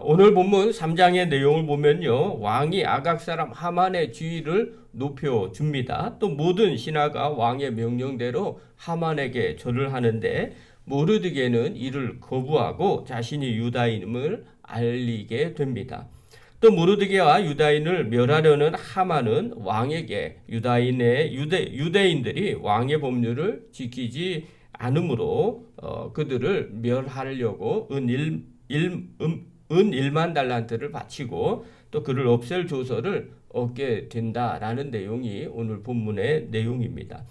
오늘 본문 3장의 내용을 보면요. 왕이 아각 사람 하만의 지위를 높여줍니다. 또 모든 신하가 왕의 명령대로 하만에게 절을 하는데 모르드게는 이를 거부하고 자신이 유다인임을 알리게 됩니다. 또 모르드게와 유다인을 멸하려는 하만은 왕에게 유대인들이 왕의 법률을 지키지 않으므로 그들을 멸하려고 은 1만 달란트를 바치고 또 그를 없앨 조서를 얻게 된다라는 내용이 오늘 본문의 내용입니다.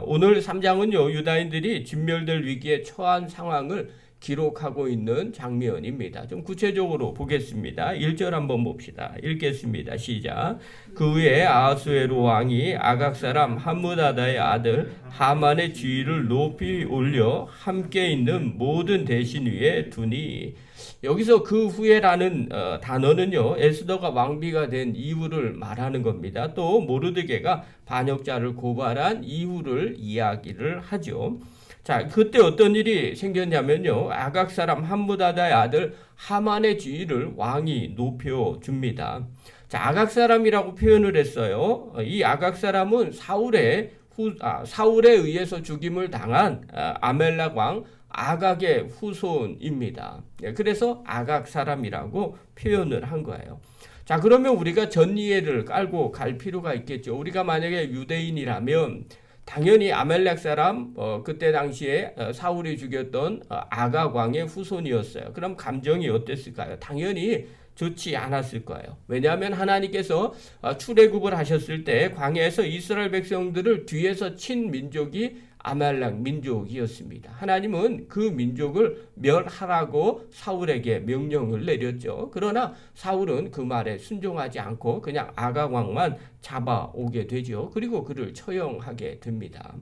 오늘 3장은요, 유다인들이 진멸될 위기에 처한 상황을 기록하고 있는 장면입니다. 좀 구체적으로 보겠습니다. 1절 한번 봅시다. 읽겠습니다. 시작. 그 후에 아하수에로 왕이 아각 사람 함므다다의 아들 하만의 지위를 높이 올려 함께 있는 모든 대신 위에 두니. 여기서 그 후에라는 단어는요, 에스더가 왕비가 된 이후를 말하는 겁니다. 또 모르드게가 반역자를 고발한 이후를 이야기를 하죠. 자, 그때 어떤 일이 생겼냐면요, 아각 사람 함므다다의 아들 하만의 지위를 왕이 높여줍니다. 자, 아각 사람이라고 표현을 했어요. 이 아각 사람은 사울에 의해서 죽임을 당한 아멜렉 왕 아각의 후손입니다. 그래서 아각 사람이라고 표현을 한 거예요. 자, 그러면 우리가 전이해를 깔고 갈 필요가 있겠죠. 우리가 만약에 유대인이라면 당연히 아멜렉 사람 그때 당시에 사울이 죽였던 아각 왕의 후손이었어요. 그럼 감정이 어땠을까요? 당연히 좋지 않았을 거예요. 왜냐하면 하나님께서 출애굽을 하셨을 때 광야에서 이스라엘 백성들을 뒤에서 친 민족이 아말렉 민족이었습니다. 하나님은 그 민족을 멸하라고 사울에게 명령을 내렸죠. 그러나 사울은 그 말에 순종하지 않고 그냥 아각 왕만 잡아오게 되죠. 그리고 그를 처형하게 됩니다.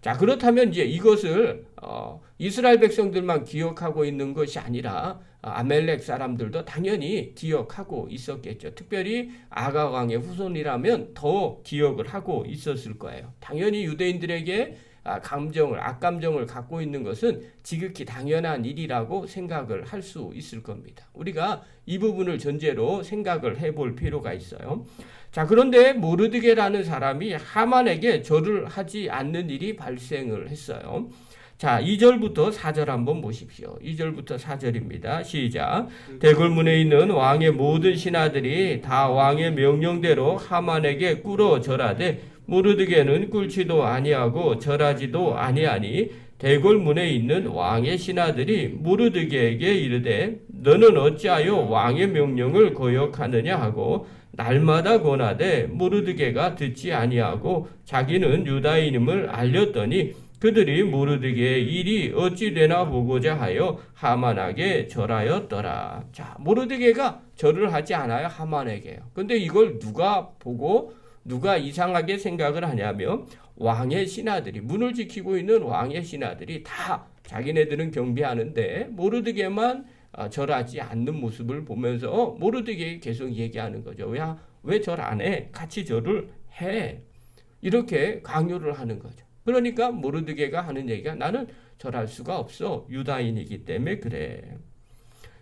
자, 그렇다면 이제 이것을 이스라엘 백성들만 기억하고 있는 것이 아니라 아멜렉 사람들도 당연히 기억하고 있었겠죠. 특별히 아각 왕의 후손이라면 더 기억을 하고 있었을 거예요. 당연히 유대인들에게 악감정을 갖고 있는 것은 지극히 당연한 일이라고 생각을 할 수 있을 겁니다. 우리가 이 부분을 전제로 생각을 해볼 필요가 있어요. 자, 그런데 모르드게라는 사람이 하만에게 절을 하지 않는 일이 발생을 했어요. 자, 2절부터 4절 한번 보십시오. 2절부터 4절입니다. 시작. 대궐문에 있는 왕의 모든 신하들이 다 왕의 명령대로 하만에게 꿇어 절하되 모르드게는 꿇지도 아니하고 절하지도 아니하니 대궐문에 있는 왕의 신하들이 모르드게에게 이르되 너는 어찌하여 왕의 명령을 거역하느냐 하고 날마다 권하되 모르드게가 듣지 아니하고 자기는 유다인임을 알렸더니 그들이 모르드게의 일이 어찌 되나 보고자 하여 하만에게 절하였더라. 자, 모르드게가 절을 하지 않아요, 하만에게요. 근데 이걸 누가 보고 누가 이상하게 생각을 하냐면 왕의 신하들이, 문을 지키고 있는 왕의 신하들이 다 자기네들은 경배하는데 모르드게만 절하지 않는 모습을 보면서 모르드게에게 계속 얘기하는 거죠. 왜 절 안 해? 같이 절을 해. 이렇게 강요를 하는 거죠. 그러니까 모르드게가 하는 얘기가 나는 절할 수가 없어. 유다인이기 때문에 그래.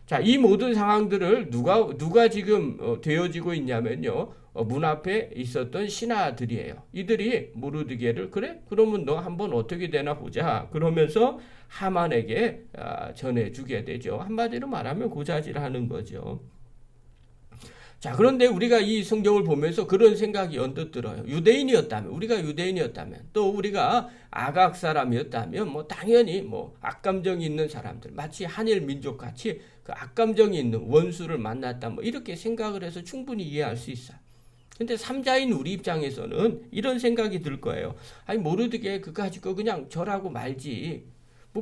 자, 이 모든 상황들을 누가 지금 되어지고 있냐면요. 문 앞에 있었던 신하들이에요. 이들이 모르드게를 그래? 그러면 너 한번 어떻게 되나 보자. 그러면서 하만에게 전해주게 되죠. 한마디로 말하면 고자질하는 거죠. 자, 그런데 우리가 이 성경을 보면서 그런 생각이 언뜻 들어요. 우리가 유대인이었다면, 또 우리가 아각 사람이었다면, 당연히 악감정이 있는 사람들, 마치 한일 민족 같이 그 악감정이 있는 원수를 만났다, 이렇게 생각을 해서 충분히 이해할 수 있어요. 근데 삼자인 우리 입장에서는 이런 생각이 들 거예요. 아니, 모르드게 그거 가지고 그냥 절하고 말지.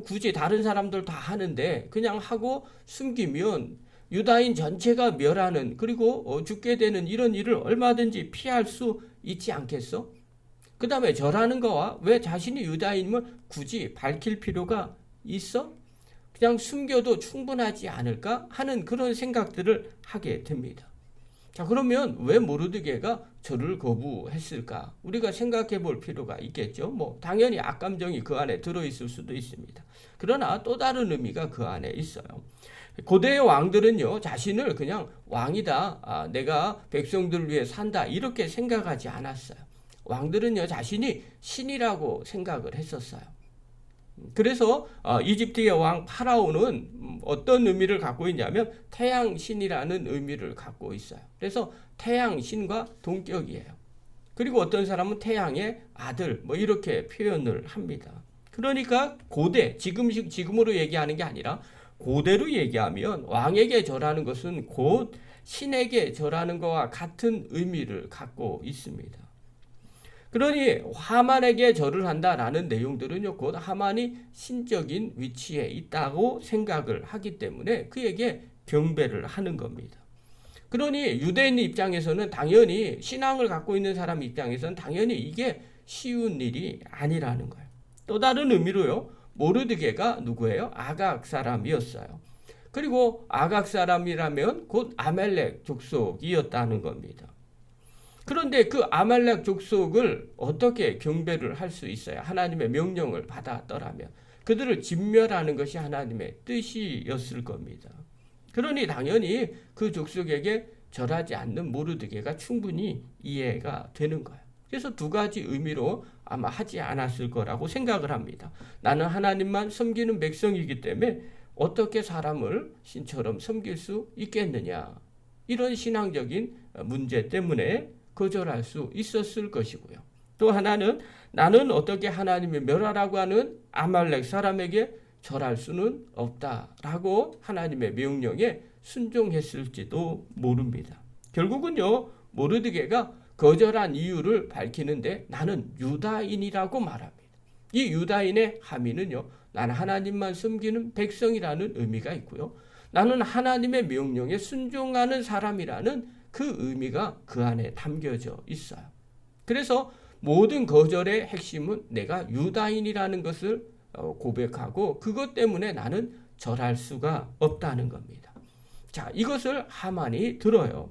굳이 다른 사람들 다 하는데 그냥 하고 숨기면 유다인 전체가 멸하는, 그리고 죽게 되는 이런 일을 얼마든지 피할 수 있지 않겠어? 그 다음에 절하는 거와 왜 자신이 유다인임을 굳이 밝힐 필요가 있어? 그냥 숨겨도 충분하지 않을까 하는 그런 생각들을 하게 됩니다. 자, 그러면 왜 모르드게가 절을 거부했을까? 우리가 생각해 볼 필요가 있겠죠. 당연히 악감정이 그 안에 들어있을 수도 있습니다. 그러나 또 다른 의미가 그 안에 있어요. 고대의 왕들은요, 자신을 그냥 왕이다, 내가 백성들을 위해 산다, 이렇게 생각하지 않았어요. 왕들은요, 자신이 신이라고 생각을 했었어요. 그래서 이집트의 왕 파라오는 어떤 의미를 갖고 있냐면 태양신이라는 의미를 갖고 있어요. 그래서 태양신과 동격이에요. 그리고 어떤 사람은 태양의 아들, 뭐 이렇게 표현을 합니다. 그러니까 고대, 지금으로 얘기하는 게 아니라 고대로 얘기하면 왕에게 절하는 것은 곧 신에게 절하는 것과 같은 의미를 갖고 있습니다. 그러니 하만에게 절을 한다라는 내용들은요, 곧 하만이 신적인 위치에 있다고 생각을 하기 때문에 그에게 경배를 하는 겁니다. 그러니 유대인 입장에서는 당연히, 신앙을 갖고 있는 사람 입장에서는 당연히 이게 쉬운 일이 아니라는 거예요. 또 다른 의미로요, 모르드게가 누구예요? 아각 사람이었어요. 그리고 아각 사람이라면 곧 아멜렉 족속이었다는 겁니다. 그런데 그 아말렉 족속을 어떻게 경배를 할 수 있어요? 하나님의 명령을 받았더라면 그들을 진멸하는 것이 하나님의 뜻이었을 겁니다. 그러니 당연히 그 족속에게 절하지 않는 모르드게가 충분히 이해가 되는 거예요. 그래서 두 가지 의미로 아마 하지 않았을 거라고 생각을 합니다. 나는 하나님만 섬기는 백성이기 때문에 어떻게 사람을 신처럼 섬길 수 있겠느냐, 이런 신앙적인 문제 때문에 거절할 수 있었을 것이고요. 또 하나는 나는 어떻게 하나님이 멸하라고 하는 아말렉 사람에게 절할 수는 없다라고 하나님의 명령에 순종했을지도 모릅니다. 결국은요, 모르드게가 거절한 이유를 밝히는데 나는 유다인이라고 말합니다. 이 유다인의 함의는요, 나는 하나님만 섬기는 백성이라는 의미가 있고요, 나는 하나님의 명령에 순종하는 사람이라는 그 의미가 그 안에 담겨져 있어요. 그래서 모든 거절의 핵심은 내가 유다인이라는 것을 고백하고 그것 때문에 나는 절할 수가 없다는 겁니다. 자, 이것을 하만이 들어요.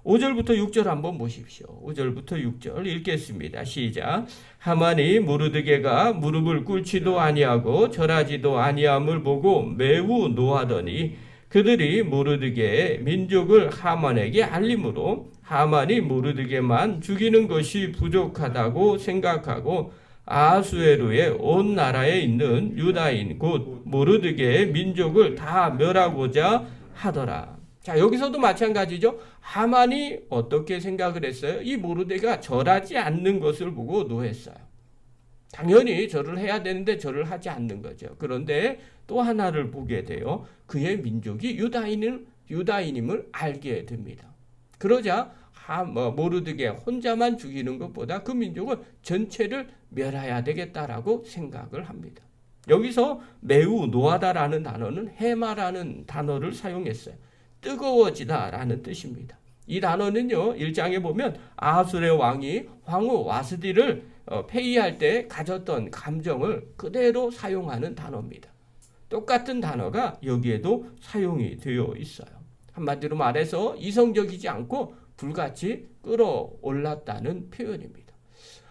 5절부터 6절 한번 보십시오. 5절부터 6절 읽겠습니다. 시작. 하만이 모르드게가 무릎을 꿇지도 아니하고 절하지도 아니함을 보고 매우 노하더니 그들이 모르드게의 민족을 하만에게 알림으로 하만이 모르드게만 죽이는 것이 부족하다고 생각하고 아하수에루의 온 나라에 있는 유다인 곧 모르드게의 민족을 다 멸하고자 하더라. 자, 여기서도 마찬가지죠. 하만이 어떻게 생각을 했어요? 이 모르드게가 절하지 않는 것을 보고 노했어요. 당연히 절을 해야 되는데 절을 하지 않는 거죠. 그런데 또 하나를 보게 돼요. 그의 민족이 유다인임을 알게 됩니다. 그러자 모르드게 혼자만 죽이는 것보다 그 민족은 전체를 멸해야 되겠다라고 생각을 합니다. 여기서 매우 노하다라는 단어는 해마라는 단어를 사용했어요. 뜨거워지다라는 뜻입니다. 이 단어는요, 1장에 보면 아하술의 왕이 황후 와스디를 폐위할 때 가졌던 감정을 그대로 사용하는 단어입니다. 똑같은 단어가 여기에도 사용이 되어 있어요. 한마디로 말해서 이성적이지 않고 불같이 끌어올랐다는 표현입니다.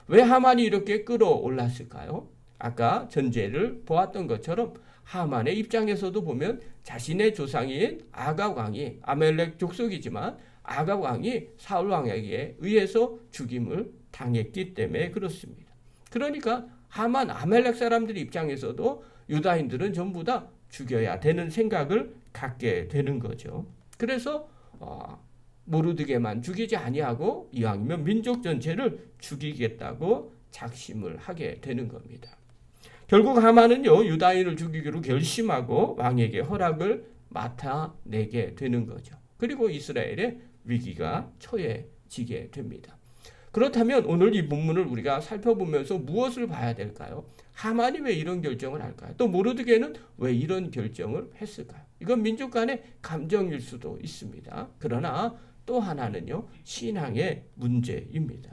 왜 하만이 이렇게 끌어올랐을까요? 아까 전제를 보았던 것처럼 하만의 입장에서도 보면 자신의 조상인 아각 왕이 아멜렉 족속이지만 아각 왕이 사울 왕에게 의해서 죽임을 당했기 때문에 그렇습니다. 그러니까 하만 아멜렉 사람들 입장에서도 유다인들은 전부 다 죽여야 되는 생각을 갖게 되는 거죠. 그래서 모르드게만 죽이지 아니하고 이왕이면 민족 전체를 죽이겠다고 작심을 하게 되는 겁니다. 결국 하만은요, 유다인을 죽이기로 결심하고 왕에게 허락을 맡아내게 되는 거죠. 그리고 이스라엘의 위기가 처해지게 됩니다. 그렇다면 오늘 이 본문을 우리가 살펴보면서 무엇을 봐야 될까요? 하만이 왜 이런 결정을 할까요? 또 모르드게는 왜 이런 결정을 했을까요? 이건 민족 간의 감정일 수도 있습니다. 그러나 또 하나는요, 신앙의 문제입니다.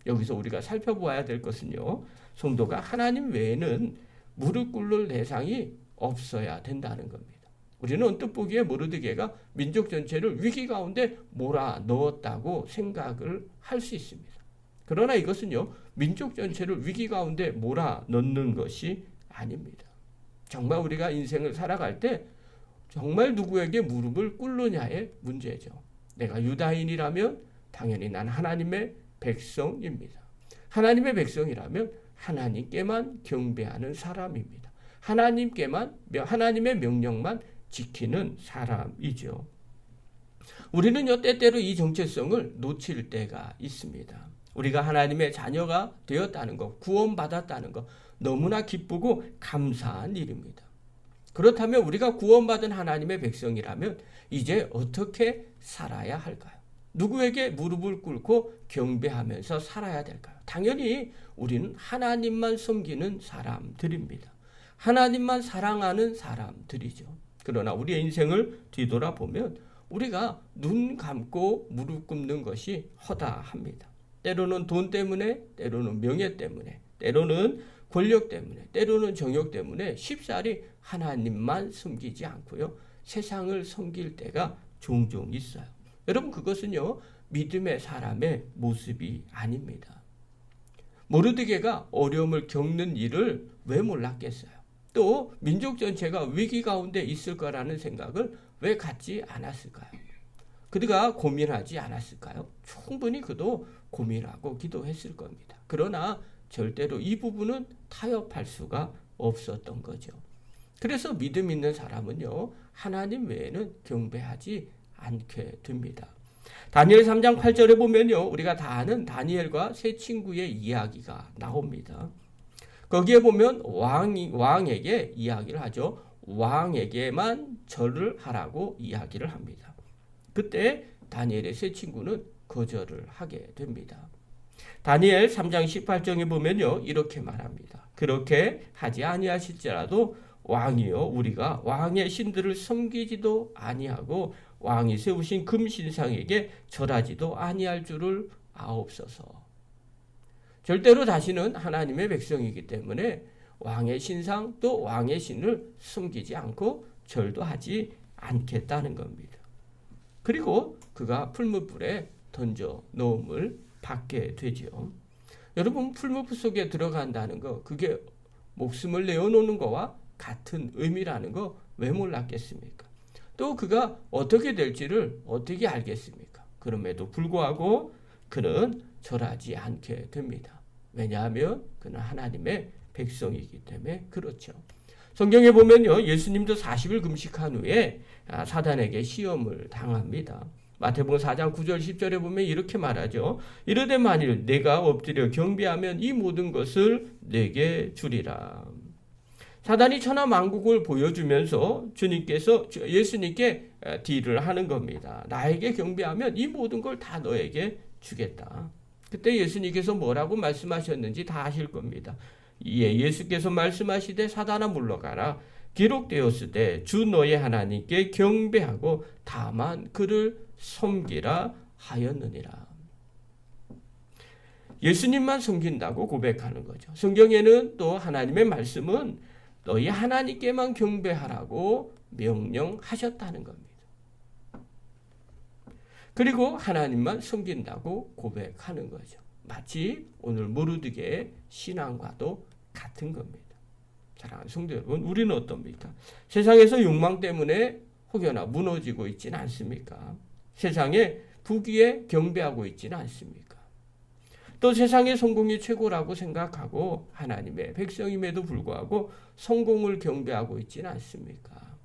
여기서 우리가 살펴보아야 될 것은요, 성도가 하나님 외에는 무릎 꿇을 대상이 없어야 된다는 겁니다. 우리는 언뜻 보기에 모르드게가 민족 전체를 위기 가운데 몰아넣었다고 생각을 할 수 있습니다. 그러나 이것은요, 민족 전체를 위기 가운데 몰아넣는 것이 아닙니다. 정말 우리가 인생을 살아갈 때 정말 누구에게 무릎을 꿇느냐의 문제죠. 내가 유다인이라면 당연히 난 하나님의 백성입니다. 하나님의 백성이라면 하나님께만 경배하는 사람입니다. 하나님의 명령만 지키는 사람이죠. 우리는요, 때때로 이 정체성을 놓칠 때가 있습니다. 우리가 하나님의 자녀가 되었다는 것, 구원받았다는 것, 너무나 기쁘고 감사한 일입니다. 그렇다면 우리가 구원받은 하나님의 백성이라면 이제 어떻게 살아야 할까요? 누구에게 무릎을 꿇고 경배하면서 살아야 될까요? 당연히 우리는 하나님만 섬기는 사람들입니다. 하나님만 사랑하는 사람들이죠. 그러나 우리의 인생을 뒤돌아보면 우리가 눈 감고 무릎 꿇는 것이 허다합니다. 때로는 돈 때문에, 때로는 명예 때문에, 때로는 권력 때문에, 때로는 정욕 때문에 쉽사리 하나님만 섬기지 않고요, 세상을 섬길 때가 종종 있어요. 여러분, 그것은요, 믿음의 사람의 모습이 아닙니다. 모르드게가 어려움을 겪는 일을 왜 몰랐겠어요? 또 민족 전체가 위기 가운데 있을 거라는 생각을 왜 갖지 않았을까요? 그가 고민하지 않았을까요? 충분히 그도 고민하고 기도했을 겁니다. 그러나 절대로 이 부분은 타협할 수가 없었던 거죠. 그래서 믿음 있는 사람은요, 하나님 외에는 경배하지 않게 됩니다. 다니엘 3장 8절에 보면요, 우리가 다 아는 다니엘과 세 친구의 이야기가 나옵니다. 거기에 보면 왕에게 이야기를 하죠. 왕에게만 절을 하라고 이야기를 합니다. 그때 다니엘의 세 친구는 거절을 하게 됩니다. 다니엘 3장 18절에 보면요, 이렇게 말합니다. 그렇게 하지 아니하실지라도 왕이여, 우리가 왕의 신들을 섬기지도 아니하고 왕이 세우신 금신상에게 절하지도 아니할 줄을 아옵소서. 절대로 자신은 하나님의 백성이기 때문에 왕의 신상 또 왕의 신을 섬기지 않고 절도 하지 않겠다는 겁니다. 그리고 그가 풀무불에 던져 넣음을 받게 되죠. 여러분, 풀무불 속에 들어간다는 거, 그게 목숨을 내어놓는 거와 같은 의미라는 거 왜 몰랐겠습니까? 또 그가 어떻게 될지를 어떻게 알겠습니까? 그럼에도 불구하고 그는 절하지 않게 됩니다. 왜냐하면 그는 하나님의 백성이기 때문에 그렇죠. 성경에 보면요, 예수님도 40일 금식한 후에 사단에게 시험을 당합니다. 마태복음 4장 9절 10절에 보면 이렇게 말하죠. 이르되 만일 내가 엎드려 경배하면 이 모든 것을 내게 주리라. 사단이 천하 만국을 보여주면서 예수님께 딜을 하는 겁니다. 나에게 경배하면 이 모든 걸 다 너에게 주겠다. 그때 예수님께서 뭐라고 말씀하셨는지 다 아실 겁니다. 예수께서 말씀하시되 사단아 물러가라. 기록되었으되 주 너의 하나님께 경배하고 다만 그를 섬기라 하였느니라. 예수님만 섬긴다고 고백하는 거죠. 성경에는 또 하나님의 말씀은 너희 하나님께만 경배하라고 명령하셨다는 겁니다. 그리고 하나님만 섬긴다고 고백하는 거죠. 마치 오늘 모르드게의 신앙과도 같은 겁니다. 사랑하는 성도 여러분, 우리는 어떻습니까? 세상에서 욕망 때문에 혹여나 무너지고 있지는 않습니까? 세상에 부귀에 경배하고 있지는 않습니까? 또 세상의 성공이 최고라고 생각하고 하나님의 백성임에도 불구하고 성공을 경배하고 있지는 않습니까?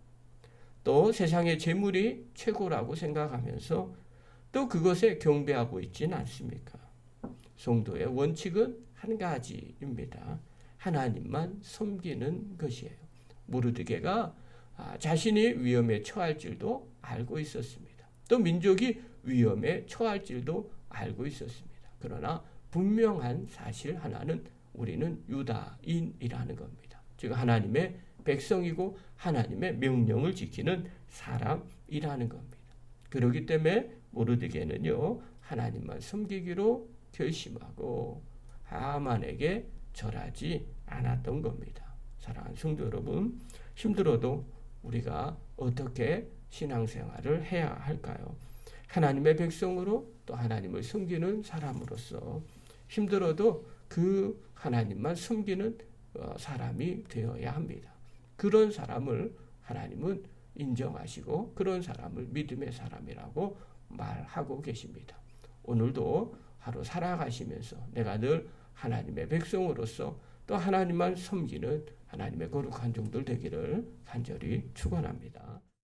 또 세상의 재물이 최고라고 생각하면서 또 그것에 경배하고 있지는 않습니까? 성도의 원칙은 한 가지입니다. 하나님만 섬기는 것이에요. 모르드게가 자신이 위험에 처할 줄도 알고 있었습니다. 또 민족이 위험에 처할 줄도 알고 있었습니다. 그러나 분명한 사실 하나는 우리는 유다인이라는 겁니다. 즉 하나님의 백성이고 하나님의 명령을 지키는 사람이라는 겁니다. 그렇기 때문에 모르드게는요, 하나님만 섬기기로 결심하고 하만에게 절하지 않았던 겁니다. 사랑하는 성도 여러분, 힘들어도 우리가 어떻게 신앙생활을 해야 할까요? 하나님의 백성으로 또 하나님을 섬기는 사람으로서 힘들어도 그 하나님만 섬기는 사람이 되어야 합니다. 그런 사람을 하나님은 인정하시고 그런 사람을 믿음의 사람이라고 말하고 계십니다. 오늘도 하루 살아가시면서 내가 늘 하나님의 백성으로서 또 하나님만 섬기는 하나님의 거룩한 종들 되기를 간절히 축원합니다.